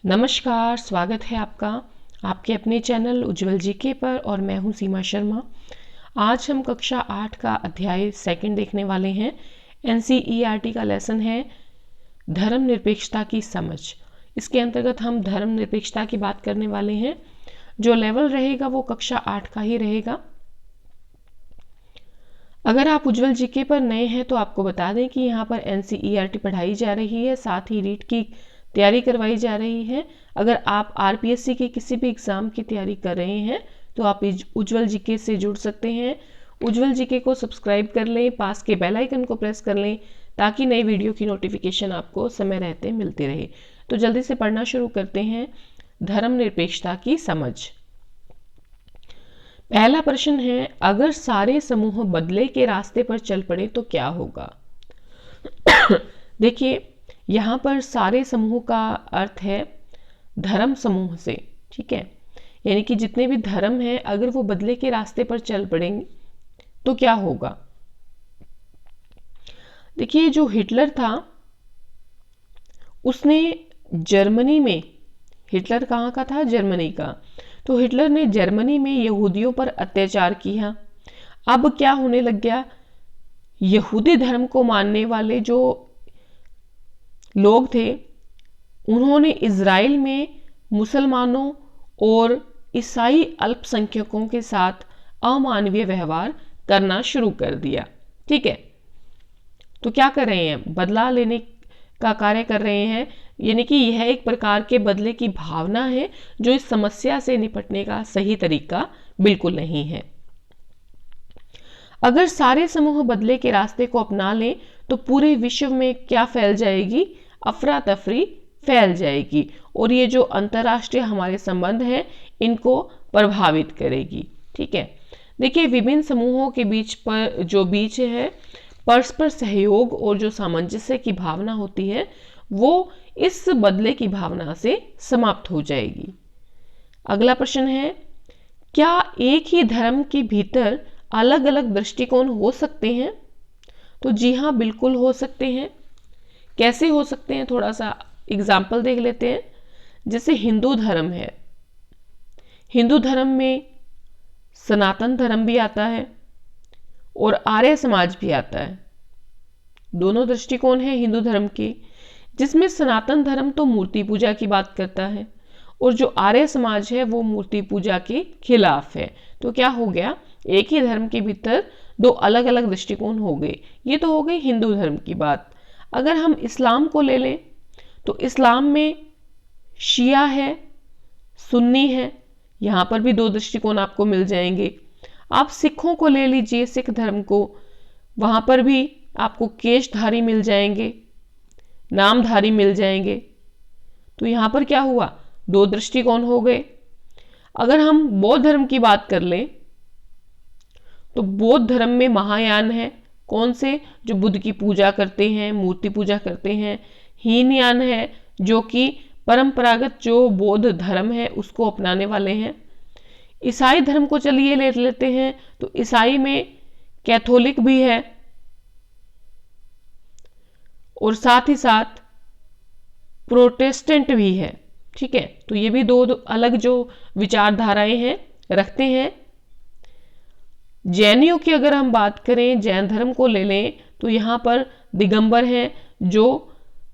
नमस्कार, स्वागत है आपका आपके अपने चैनल उज्ज्वल जीके पर और मैं हूं सीमा शर्मा। आज हम कक्षा 8 का अध्याय सेकंड देखने वाले हैं। एनसीईआरटी का लेसन है धर्मनिरपेक्षता की समझ। इसके अंतर्गत हम धर्मनिरपेक्षता की बात करने वाले हैं। जो लेवल रहेगा वो कक्षा 8 का ही रहेगा। अगर आप उज्ज्वल जीके पर नए हैं तो आपको बता दें कि यहाँ पर एनसीईआरटी पढ़ाई जा रही है, साथ ही रीट की तैयारी करवाई जा रही है। अगर आप आरपीएससी के किसी भी एग्ज़ाम की तैयारी कर रहे हैं तो आप उज्ज्वल जीके से जुड़ सकते हैं। उज्ज्वल जीके को सब्सक्राइब कर लें, पास के बेल आइकन को प्रेस कर लें ताकि नई वीडियो की नोटिफिकेशन आपको समय रहते मिलती रहे। तो जल्दी से पढ़ना शुरू करते हैं। धर्मनिरपेक्षता की समझ। पहला प्रश्न है, अगर सारे समूह बदले के रास्ते पर चल पड़े तो क्या होगा। देखिए, यहाँ पर सारे समूह का अर्थ है धर्म समूह से, ठीक है। यानी कि जितने भी धर्म हैं अगर वो बदले के रास्ते पर चल पड़ेंगे तो क्या होगा। देखिए, जो हिटलर था उसने जर्मनी में, हिटलर कहाँ का था, जर्मनी का, तो हिटलर ने जर्मनी में यहूदियों पर अत्याचार किया। अब क्या होने लग गया, यहूदी धर्म को मानने वाले जो लोग थे उन्होंने इज़राइल में मुसलमानों और ईसाई अल्पसंख्यकों के साथ अमानवीय व्यवहार करना शुरू कर दिया, ठीक है। तो क्या कर रहे हैं, बदला लेने का कार्य कर रहे हैं। यानी कि यह एक प्रकार के बदले की भावना है जो इस समस्या से निपटने का सही तरीका बिल्कुल नहीं है। अगर सारे समूह बदले के रास्ते को अपना लें तो पूरे विश्व में क्या फैल जाएगी, अफरा तफरी फैल जाएगी और ये जो अंतर्राष्ट्रीय हमारे संबंध हैं इनको प्रभावित करेगी, ठीक है। देखिए, विभिन्न समूहों के बीच है परस्पर सहयोग और जो सामंजस्य की भावना होती है वो इस बदले की भावना से समाप्त हो जाएगी। अगला प्रश्न है, क्या एक ही धर्म के भीतर अलग अलग दृष्टिकोण हो सकते हैं। तो जी हाँ, बिल्कुल हो सकते हैं। कैसे हो सकते हैं, थोड़ा सा एग्जाम्पल देख लेते हैं। जैसे हिंदू धर्म है, हिंदू धर्म में सनातन धर्म भी आता है और आर्य समाज भी आता है। दोनों दृष्टिकोण है हिंदू धर्म के, जिसमें सनातन धर्म तो मूर्ति पूजा की बात करता है और जो आर्य समाज है वो मूर्ति पूजा के खिलाफ है। तो क्या हो गया, एक ही धर्म के भीतर दो अलग अलग दृष्टिकोण हो गए। ये तो हो गई हिंदू धर्म की बात। अगर हम इस्लाम को ले लें तो इस्लाम में शिया है, सुन्नी है, यहाँ पर भी दो दृष्टिकोण आपको मिल जाएंगे। आप सिखों को ले लीजिए, सिख धर्म को, वहाँ पर भी आपको केशधारी मिल जाएंगे, नामधारी मिल जाएंगे। तो यहाँ पर क्या हुआ, दो दृष्टिकोण हो गए। अगर हम बौद्ध धर्म की बात कर लें तो बौद्ध धर्म में महायान है, कौन से, जो बुद्ध की पूजा करते हैं, मूर्ति पूजा करते हैं। हीनयान है जो कि परंपरागत जो बौद्ध धर्म है उसको अपनाने वाले हैं। ईसाई धर्म को चलिए ले लेते हैं तो ईसाई में कैथोलिक भी है और साथ ही साथ प्रोटेस्टेंट भी है, ठीक है। तो ये भी दो अलग जो विचारधाराएं हैं रखते हैं। जैनियों की अगर हम बात करें, जैन धर्म को ले लें तो यहाँ पर दिगंबर हैं जो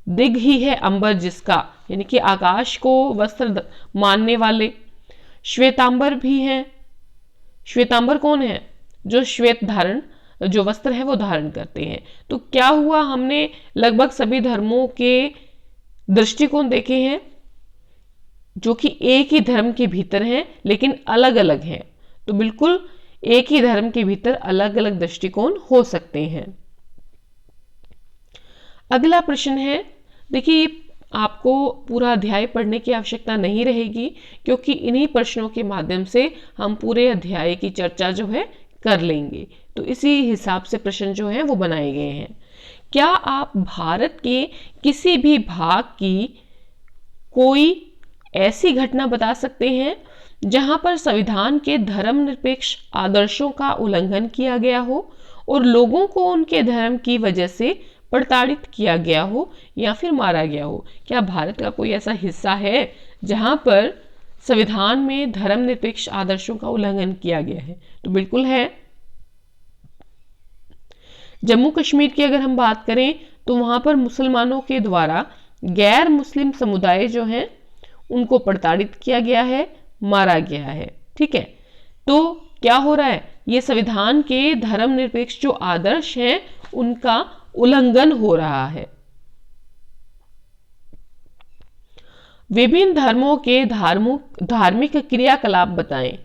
दिग ही है अंबर जिसका, यानी कि आकाश को वस्त्र मानने वाले। श्वेतांबर भी हैं। श्वेतांबर कौन है, जो श्वेत धारण, जो वस्त्र है वो धारण करते हैं। तो क्या हुआ, हमने लगभग सभी धर्मों के दृष्टिकोण देखे हैं जो कि एक ही धर्म के भीतर हैं लेकिन अलग अलग हैं। तो बिल्कुल एक ही धर्म के भीतर अलग अलग दृष्टिकोण हो सकते हैं। अगला प्रश्न है, देखिए आपको पूरा अध्याय पढ़ने की आवश्यकता नहीं रहेगी क्योंकि इन्हीं प्रश्नों के माध्यम से हम पूरे अध्याय की चर्चा जो है कर लेंगे। तो इसी हिसाब से प्रश्न जो है वो बनाए गए हैं। क्या आप भारत के किसी भी भाग की कोई ऐसी घटना बता सकते हैं जहां पर संविधान के धर्मनिरपेक्ष आदर्शों का उल्लंघन किया गया हो और लोगों को उनके धर्म की वजह से प्रताड़ित किया गया हो या फिर मारा गया हो। क्या भारत का कोई ऐसा हिस्सा है जहां पर संविधान में धर्मनिरपेक्ष आदर्शों का उल्लंघन किया गया है? तो बिल्कुल है। जम्मू कश्मीर की अगर हम बात करें तो वहां पर मुसलमानों के द्वारा गैर मुस्लिम समुदाय जो हैं उनको प्रताड़ित किया गया है, मारा गया है। ठीक है, तो क्या हो रहा है, ये संविधान के धर्मनिरपेक्ष जो आदर्श हैं उनका उल्लंघन हो रहा है। विभिन्न धर्मों के धार्मिक क्रियाकलाप बताएं।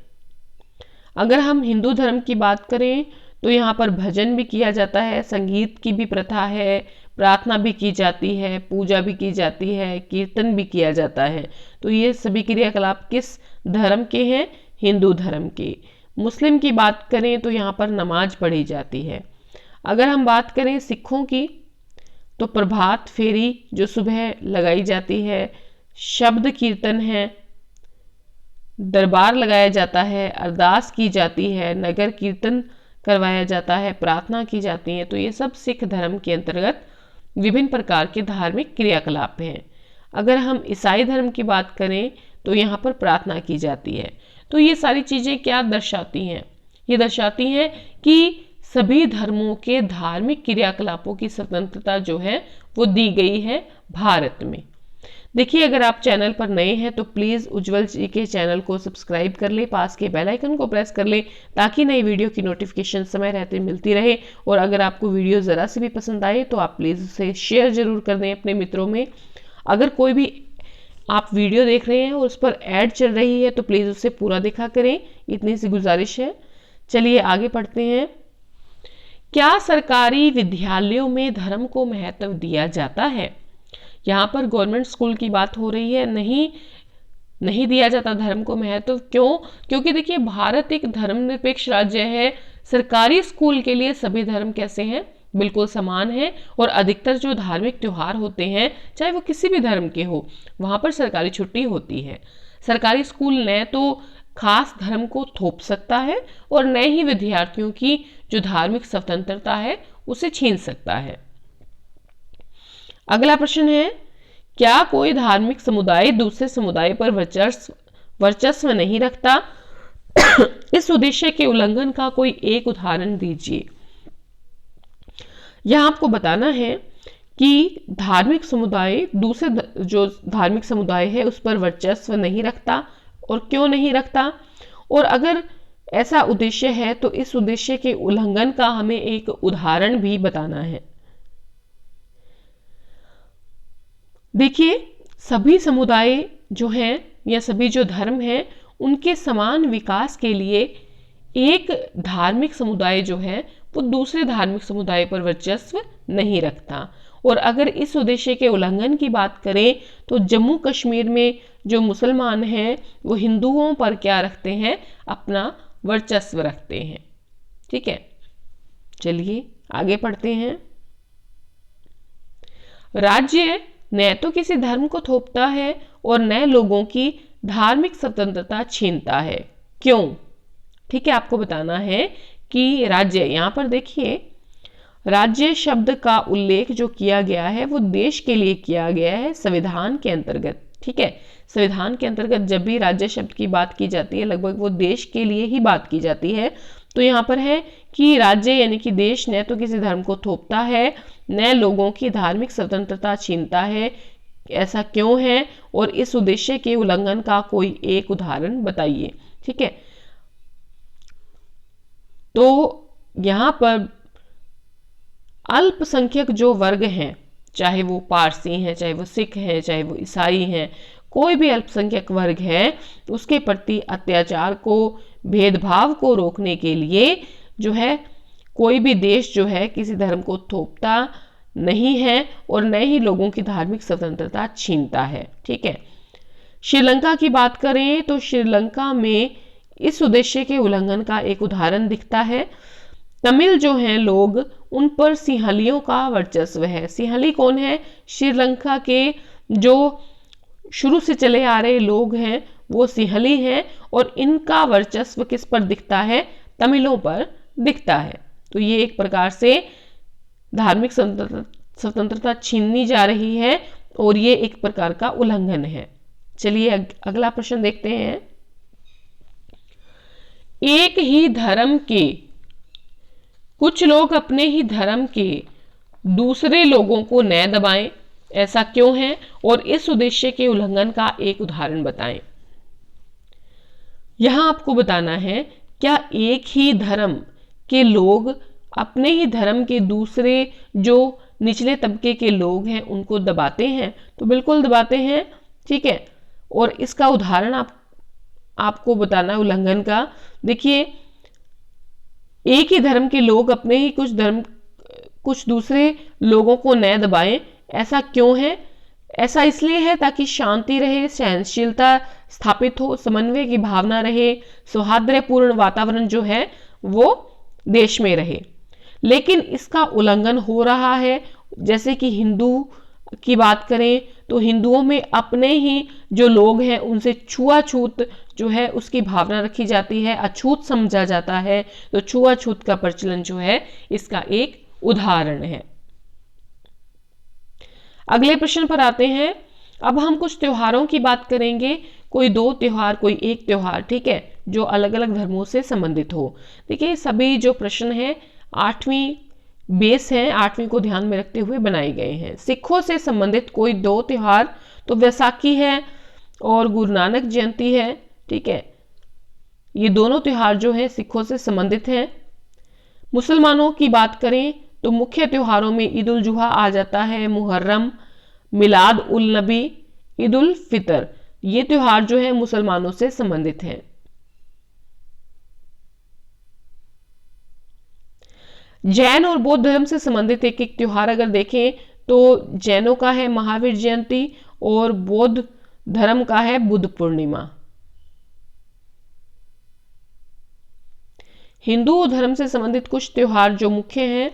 अगर हम हिंदू धर्म की बात करें तो यहाँ पर भजन भी किया जाता है, संगीत की भी प्रथा है, प्रार्थना भी की जाती है, पूजा भी की जाती है, कीर्तन भी किया जाता है। तो ये सभी क्रियाकलाप किस धर्म के हैं? हिंदू धर्म के। मुस्लिम की बात करें तो यहाँ पर नमाज पढ़ी जाती है। अगर हम बात करें सिखों की तो प्रभात फेरी जो सुबह लगाई जाती है, शब्द कीर्तन है, दरबार लगाया जाता है, अरदास की जाती है, नगर कीर्तन करवाया जाता है, प्रार्थना की जाती है। तो ये सब सिख धर्म के अंतर्गत विभिन्न प्रकार के धार्मिक क्रियाकलाप हैं। अगर हम ईसाई धर्म की बात करें तो यहाँ पर प्रार्थना की जाती है। तो ये सारी चीजें क्या दर्शाती हैं? ये दर्शाती हैं कि सभी धर्मों के धार्मिक क्रियाकलापों की स्वतंत्रता जो है वो दी गई है भारत में। देखिए, अगर आप चैनल पर नए हैं तो प्लीज़ उज्जवल जी के चैनल को सब्सक्राइब कर ले, पास के बेल आइकन को प्रेस कर ले ताकि नई वीडियो की नोटिफिकेशन समय रहते मिलती रहे। और अगर आपको वीडियो ज़रा से भी पसंद आए तो आप प्लीज़ उसे शेयर ज़रूर कर दें अपने मित्रों में। अगर कोई भी आप वीडियो देख रहे हैं और उस पर ऐड चल रही है तो प्लीज़ उसे पूरा देखा करें, इतनी सी गुजारिश है। चलिए आगे पढ़ते हैं। क्या सरकारी विद्यालयों में धर्म को महत्व दिया जाता है? यहाँ पर गवर्नमेंट स्कूल की बात हो रही है। नहीं दिया जाता धर्म को महत्व। क्यों? क्योंकि देखिए, भारत एक धर्मनिरपेक्ष राज्य है। सरकारी स्कूल के लिए सभी धर्म कैसे हैं? बिल्कुल समान है। और अधिकतर जो धार्मिक त्योहार होते हैं, चाहे वो किसी भी धर्म के हो, वहां पर सरकारी छुट्टी होती है। सरकारी स्कूल न तो खास धर्म को थोप सकता है और न ही विद्यार्थियों की जो धार्मिक स्वतंत्रता है उसे छीन सकता है। अगला प्रश्न है, क्या कोई धार्मिक समुदाय दूसरे समुदाय पर वर्चस्व नहीं रखता? इस उद्देश्य के उल्लंघन का कोई एक उदाहरण दीजिए। यह आपको बताना है कि धार्मिक समुदाय दूसरे जो धार्मिक समुदाय है उस पर वर्चस्व नहीं रखता, और क्यों नहीं रखता, और अगर ऐसा उद्देश्य है तो इस उद्देश्य के उल्लंघन का हमें एक उदाहरण भी बताना है। देखिए, सभी समुदाय जो हैं या सभी जो धर्म हैं उनके समान विकास के लिए एक धार्मिक समुदाय जो है वो दूसरे धार्मिक समुदाय पर वर्चस्व नहीं रखता। और अगर इस उद्देश्य के उल्लंघन की बात करें तो जम्मू कश्मीर में जो मुसलमान हैं वो हिंदुओं पर क्या रखते हैं? अपना वर्चस्व रखते हैं। ठीक है, चलिए आगे पढ़ते हैं। राज्य न तो किसी धर्म को थोपता है और न लोगों की धार्मिक स्वतंत्रता छीनता है। क्यों? ठीक है, आपको बताना है कि राज्य, यहाँ पर देखिए राज्य शब्द का उल्लेख जो किया गया है वो देश के लिए किया गया है संविधान के अंतर्गत। ठीक है, संविधान के अंतर्गत जब भी राज्य शब्द की बात की जाती है लगभग वो देश के लिए ही बात की जाती है। तो यहाँ पर है कि राज्य यानी कि देश न तो किसी धर्म को थोपता है न लोगों की धार्मिक स्वतंत्रता छीनता है। ऐसा क्यों है और इस उद्देश्य के उल्लंघन का कोई एक उदाहरण बताइए। ठीक है, तो यहाँ पर अल्पसंख्यक जो वर्ग हैं, चाहे वो पारसी हैं, चाहे वो सिख हैं, चाहे वो ईसाई हैं, कोई भी अल्पसंख्यक वर्ग है, उसके प्रति अत्याचार को, भेदभाव को रोकने के लिए जो है कोई भी देश जो है किसी धर्म को थोपता नहीं है और न ही लोगों की धार्मिक स्वतंत्रता छीनता है। ठीक है, श्रीलंका की बात करें तो श्रीलंका में इस उद्देश्य के उल्लंघन का एक उदाहरण दिखता है। तमिल जो हैं लोग, उन पर सिंहलियों का वर्चस्व है। सिंहली कौन है? श्रीलंका के जो शुरू से चले आ रहे लोग हैं वो सिंहली हैं, और इनका वर्चस्व किस पर दिखता है? तमिलों पर दिखता है। तो ये एक प्रकार से धार्मिक स्वतंत्रता छीननी जा रही है और ये एक प्रकार का उल्लंघन है। चलिए अगला प्रश्न देखते हैं। एक ही धर्म के कुछ लोग अपने ही धर्म के दूसरे लोगों को न दबाएं, ऐसा क्यों है, और इस उद्देश्य के उल्लंघन का एक उदाहरण बताएं। यहां आपको बताना है, क्या एक ही धर्म के लोग अपने ही धर्म के दूसरे जो निचले तबके के लोग हैं उनको दबाते हैं? तो बिल्कुल दबाते हैं, ठीक है। और इसका उदाहरण आपको बताना उल्लंघन का। देखिए, एक ही धर्म के लोग अपने ही कुछ दूसरे लोगों को न दबाएं, ऐसा क्यों है? ऐसा इसलिए है ताकि शांति रहे, सहनशीलता स्थापित हो, समन्वय की भावना रहे, सौहार्दपूर्ण वातावरण जो है वो देश में रहे। लेकिन इसका उल्लंघन हो रहा है। जैसे कि हिंदू की बात करें तो हिंदुओं में अपने ही जो लोग हैं उनसे छुआछूत जो है उसकी भावना रखी जाती है, अछूत समझा जाता है। तो छुआछूत का प्रचलन जो है इसका एक उदाहरण है। अगले प्रश्न पर आते हैं। अब हम कुछ त्योहारों की बात करेंगे, कोई दो त्योहार, कोई एक त्योहार, ठीक है, जो अलग अलग धर्मों से संबंधित हो। देखिए, सभी जो प्रश्न है 8वीं बेस है, 8वीं को ध्यान में रखते हुए बनाए गए हैं। सिखों से संबंधित कोई दो त्योहार, तो वैसाखी है और गुरु नानक जयंती है, ठीक है। ये दोनों त्योहार जो हैं सिखों से संबंधित हैं। मुसलमानों की बात करें तो मुख्य त्योहारों में ईद उल जुहा आ जाता है, मुहर्रम, मिलाद उल नबी, ईद उल फितर, ये त्योहार जो है मुसलमानों से संबंधित हैं। जैन और बौद्ध धर्म से संबंधित एक एक त्योहार अगर देखें तो जैनों का है महावीर जयंती और बौद्ध धर्म का है बुद्ध पूर्णिमा। हिंदू धर्म से संबंधित कुछ त्योहार जो मुख्य हैं,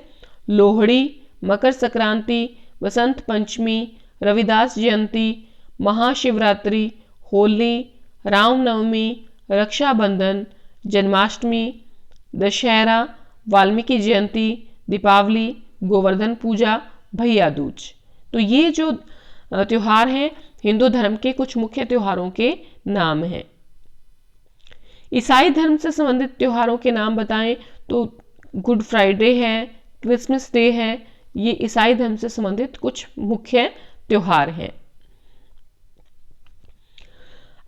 लोहड़ी, मकर संक्रांति, बसंत पंचमी, रविदास जयंती, महाशिवरात्रि, होली, रामनवमी, रक्षाबंधन, जन्माष्टमी, दशहरा, वाल्मीकि जयंती, दीपावली, गोवर्धन पूजा, भैया दूज। तो ये जो त्योहार हैं हिंदू धर्म के कुछ मुख्य त्योहारों के नाम हैं। ईसाई धर्म से संबंधित त्योहारों के नाम बताएं तो गुड फ्राइडे है, क्रिसमस डे है, ये ईसाई धर्म से संबंधित कुछ मुख्य त्योहार हैं।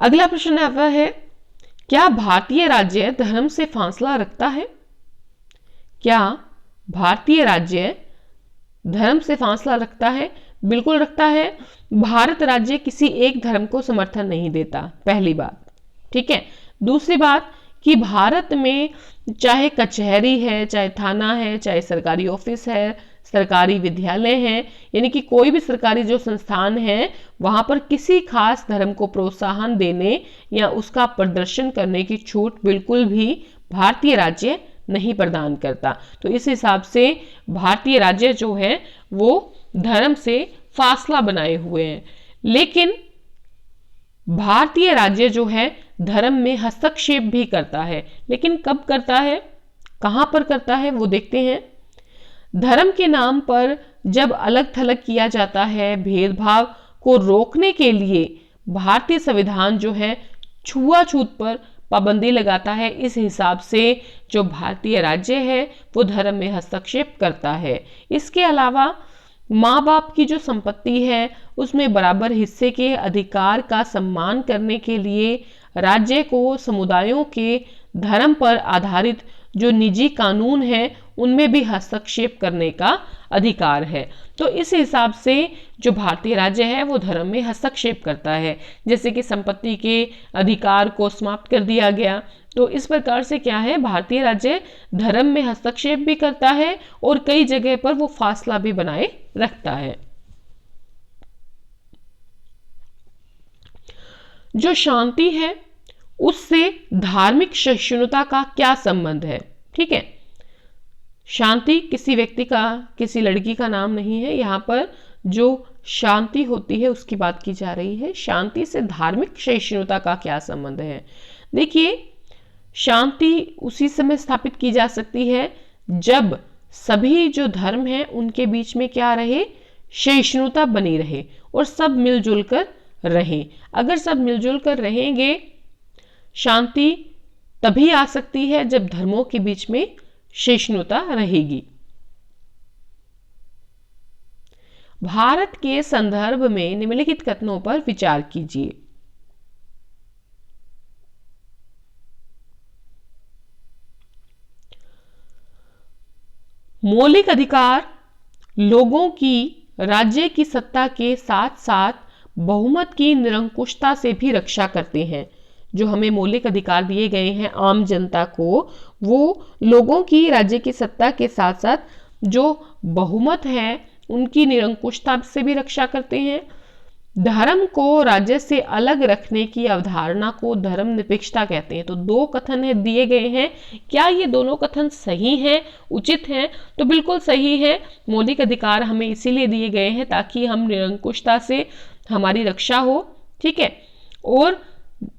अगला प्रश्न आता है, क्या भारतीय राज्य धर्म से फासला रखता है? क्या भारतीय राज्य धर्म से फासला रखता है? बिल्कुल रखता है। भारत राज्य किसी एक धर्म को समर्थन नहीं देता, पहली बात, ठीक है। दूसरी बात कि भारत में चाहे कचहरी है, चाहे थाना है, चाहे सरकारी ऑफिस है, सरकारी विद्यालय है, यानी कि कोई भी सरकारी जो संस्थान है वहां पर किसी खास धर्म को प्रोत्साहन देने या उसका प्रदर्शन करने की छूट बिल्कुल भी भारतीय राज्य नहीं प्रदान करता। तो इस हिसाब से भारतीय राज्य जो है वो धर्म से फासला बनाए हुए हैं। लेकिन भारतीय राज्य जो है धर्म में हस्तक्षेप भी करता है। लेकिन कब करता है, कहां पर करता है, वो देखते हैं। धर्म के नाम पर जब अलग थलग किया जाता है, भेदभाव को रोकने के लिए भारतीय संविधान जो है छुआछूत पर पाबंदी लगाता है। इस हिसाब से जो भारतीय राज्य है वो धर्म में हस्तक्षेप करता है। इसके अलावा माँ बाप की जो संपत्ति है उसमें बराबर हिस्से के अधिकार का सम्मान करने के लिए राज्य को समुदायों के धर्म पर आधारित जो निजी कानून है उनमें भी हस्तक्षेप करने का अधिकार है। तो इस हिसाब से जो भारतीय राज्य है वो धर्म में हस्तक्षेप करता है। जैसे कि संपत्ति के अधिकार को समाप्त कर दिया गया, तो इस प्रकार से क्या है, भारतीय राज्य धर्म में हस्तक्षेप भी करता है और कई जगह पर वो फासला भी बनाए रखता है। जो शांति है उससे धार्मिक सहिष्णुता का क्या संबंध है? ठीक है, शांति किसी व्यक्ति का, किसी लड़की का नाम नहीं है। यहाँ पर जो शांति होती है उसकी बात की जा रही है। शांति से धार्मिक सहिष्णुता का क्या संबंध है? देखिए, शांति उसी समय स्थापित की जा सकती है जब सभी जो धर्म हैं उनके बीच में क्या रहे, सहिष्णुता बनी रहे और सब मिलजुल कर रहें। अगर सब मिलजुल कर रहेंगे, शांति तभी आ सकती है जब धर्मों के बीच में सहिष्णुता रहेगी। भारत के संदर्भ में निम्नलिखित कथनों पर विचार कीजिए। मौलिक अधिकार लोगों की राज्य की सत्ता के साथ साथ बहुमत की निरंकुशता से भी रक्षा करते हैं। जो हमें मौलिक अधिकार दिए गए हैं आम जनता को, वो लोगों की राज्य की सत्ता के साथ साथ जो बहुमत है उनकी निरंकुशता से भी रक्षा करते हैं। धर्म को राज्य से अलग रखने की अवधारणा को धर्मनिरपेक्षता कहते हैं। तो दो कथन है दिए गए हैं, क्या ये दोनों कथन सही हैं, उचित हैं? तो बिल्कुल सही है। मौलिक अधिकार हमें इसीलिए दिए गए हैं ताकि हम निरंकुशता से हमारी रक्षा हो, ठीक है। और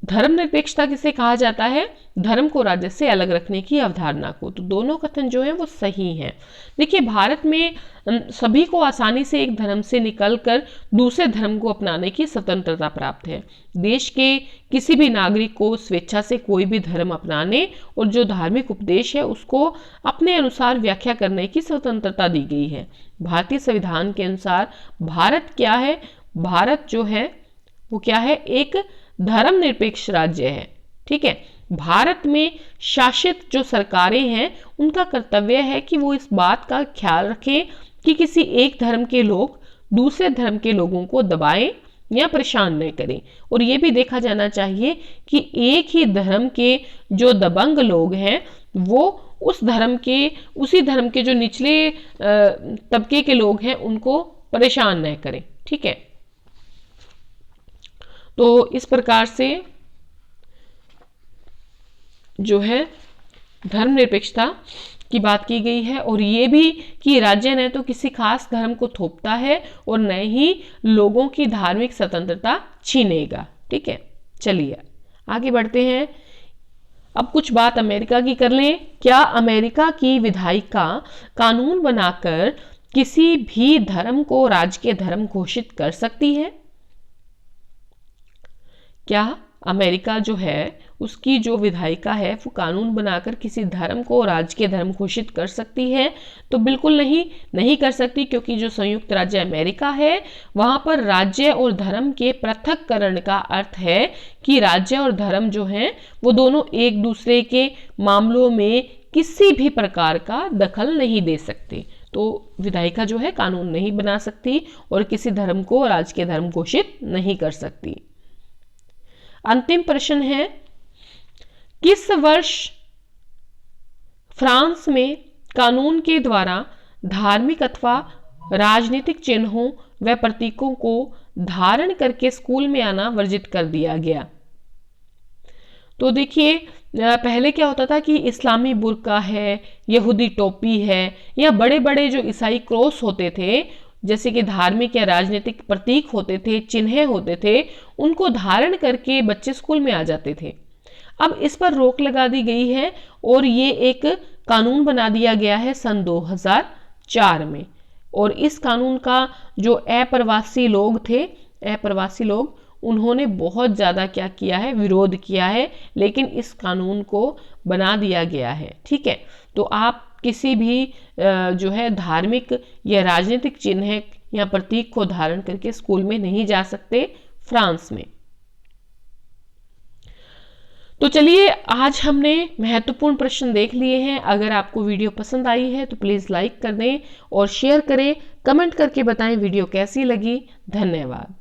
धर्मनिरपेक्षता किसे कहा जाता है? धर्म को राज्य से अलग रखने की अवधारणा को। तो दोनों कथन जो है वो सही हैं। देखिए, भारत में सभी को आसानी से एक धर्म से निकलकर दूसरे धर्म को अपनाने की स्वतंत्रता प्राप्त है। देश के किसी भी नागरिक को स्वेच्छा से कोई भी धर्म अपनाने और जो धार्मिक उपदेश है उसको अपने अनुसार व्याख्या करने की स्वतंत्रता दी गई है। भारतीय संविधान के अनुसार भारत क्या है? भारत जो है वो क्या है? एक धर्मनिरपेक्ष राज्य है, ठीक है। भारत में शासित जो सरकारें हैं उनका कर्तव्य है कि वो इस बात का ख्याल रखें कि किसी एक धर्म के लोग दूसरे धर्म के लोगों को दबाएं या परेशान न करें। और ये भी देखा जाना चाहिए कि एक ही धर्म के जो दबंग लोग हैं वो उसी धर्म के जो निचले तबके के लोग हैं उनको परेशान न करें, ठीक है। तो इस प्रकार से जो है धर्मनिरपेक्षता की बात की गई है। और ये भी कि राज्य न तो किसी खास धर्म को थोपता है और न ही लोगों की धार्मिक स्वतंत्रता छीनेगा, ठीक है। चलिए आगे बढ़ते हैं। अब कुछ बात अमेरिका की कर लें। क्या अमेरिका की विधायिका कानून बनाकर किसी भी धर्म को राजकीय धर्म घोषित कर सकती है? क्या अमेरिका जो है उसकी जो विधायिका है वो कानून बनाकर किसी धर्म को राजकीय धर्म घोषित कर सकती है? तो बिल्कुल नहीं कर सकती, क्योंकि जो संयुक्त राज्य अमेरिका है वहां पर राज्य और धर्म के पृथक्करण का अर्थ है कि राज्य और धर्म जो हैं वो दोनों एक दूसरे के मामलों में किसी भी प्रकार का दखल नहीं दे सकते। तो विधायिका जो है कानून नहीं बना सकती और किसी धर्म को राजकीय धर्म घोषित नहीं कर सकती। अंतिम प्रश्न है, किस वर्ष फ्रांस में कानून के द्वारा धार्मिक अथवा राजनीतिक चिन्हों व प्रतीकों को धारण करके स्कूल में आना वर्जित कर दिया गया? तो देखिए, पहले क्या होता था कि इस्लामी बुर्का है, यहूदी टोपी है, या बड़े बड़े जो ईसाई क्रॉस होते थे, जैसे कि धार्मिक या राजनीतिक प्रतीक होते थे, चिन्ह होते थे, उनको धारण करके बच्चे स्कूल में आ जाते थे। अब इस पर रोक लगा दी गई है और ये एक कानून बना दिया गया है सन 2004 में। और इस कानून का जो अप्रवासी लोग उन्होंने बहुत ज़्यादा क्या किया है, विरोध किया है, लेकिन इस कानून को बना दिया गया है, ठीक है। तो आप किसी भी जो है धार्मिक या राजनीतिक चिन्ह या प्रतीक को धारण करके स्कूल में नहीं जा सकते फ्रांस में। तो चलिए, आज हमने महत्वपूर्ण प्रश्न देख लिए हैं। अगर आपको वीडियो पसंद आई है तो प्लीज़ लाइक कर दें और शेयर करें, कमेंट करके बताएं वीडियो कैसी लगी। धन्यवाद।